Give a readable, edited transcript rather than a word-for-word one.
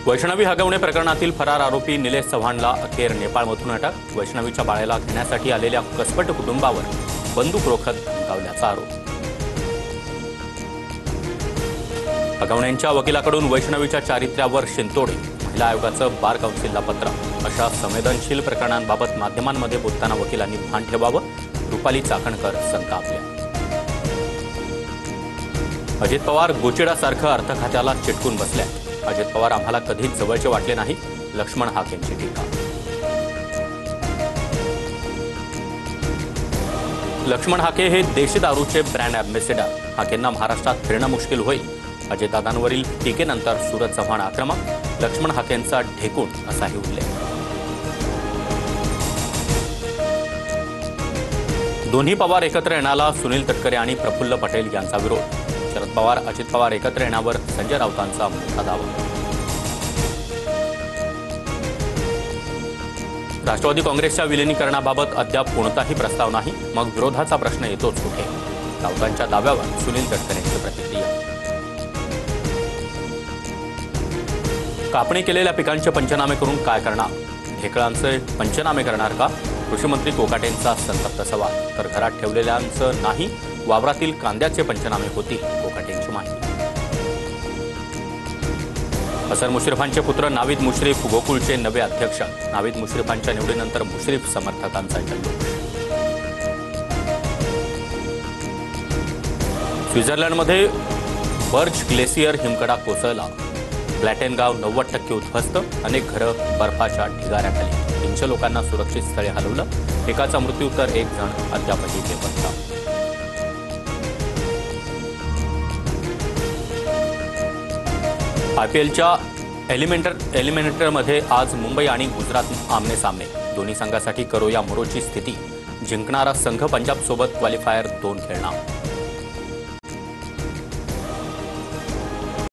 वैष्णवी हगवणे प्रकरणातील फरार आरोपी निलेश चव्हाणला अखेर नेपाळमधून अटक। वैष्णवीच्या बाळाला घेण्यासाठी आलेल्या कसपट कुटुंबावर बंदूक रोखत धमकावल्याचा आरोप। हगवण्यांच्या वकिलाकडून वैष्णवीच्या चारित्र्यावर शिंतोडे। महिला आयोगाचं बार काउन्सिलला पत्र। अशा संवेदनशील प्रकरणांबाबत माध्यमांमध्ये बोलताना वकिलांनी भान ठेवावं। रुपाली चाकणकर संतापल्या। अजित पवार गोचिडासारखं अर्थ खात्याला चिटकून बसल्या। अजित पवार आम्हाला कधीच जवळचे वाटले नाही, लक्ष्मण हाकेंची टीका। लक्ष्मण हाके हे देशी दारूचे ब्रँड अँबॅसेडर। हाकेंना महाराष्ट्रात फिरणं मुश्किल होईल। अजितदादांवरील टीकेनंतर सूरज चव्हाण आक्रमक। लक्ष्मण हाकेंचा ढेकूण असाही उल्लेख। दोन्ही पवार एकत्र येण्याला सुनील तटकरे आणि प्रफुल्ल पटेल यांचा विरोध। शरद पवार अजित पवार एकत्र येण्यावर संजय राऊतांचा मोठा दावा। राष्ट्रवादी काँग्रेसच्या विलीनीकरणाबाबत अद्याप कोणताही प्रस्ताव नाही, मग विरोधाचा प्रश्न येतोच कुठे? राऊतांच्या दाव्यावर सुनील तटकरेंची प्रतिक्रिया। कापणी केलेल्या पिकांचे पंचनामे करून काय करणार? ढेकळांचे पंचनामे करणार का? कृषी मंत्री कोकाटेंचा संतप्त सवाल। तर घरात ठेवलेल्यांचं नाही, वावरातील कांद्याचे पंचनामे होतील, कोकाटेंची माहिती। हसन मुश्रीफांचे पुत्र नावीद मुश्रीफ गोकुळचे नवे अध्यक्ष। नावीद मुश्रीफांच्या निवडीनंतर मुश्रीफ समर्थकांचा जल्लोष। स्वित्झर्लंडमध्ये बर्ज ग्लेसियर हिमकडा कोसळला। ब्लॅटेनगाव 90% उद्ध्वस्त। अनेक घरं बर्फाच्या ढिगाऱ्याखाली। 300 लोकांना सुरक्षित स्थळी हलवलं। एकाचा मृत्यू तर एक जण अद्यापही बेपत्ता। आयपीएलच्या एलिमिनेटरमध्ये आज मुंबई आणि गुजरात आमने सामने। दोन्ही संघासाठी करो या मरोची स्थिती। जिंकणारा संघ पंजाबसोबत क्वालिफायर 2 खेळणार।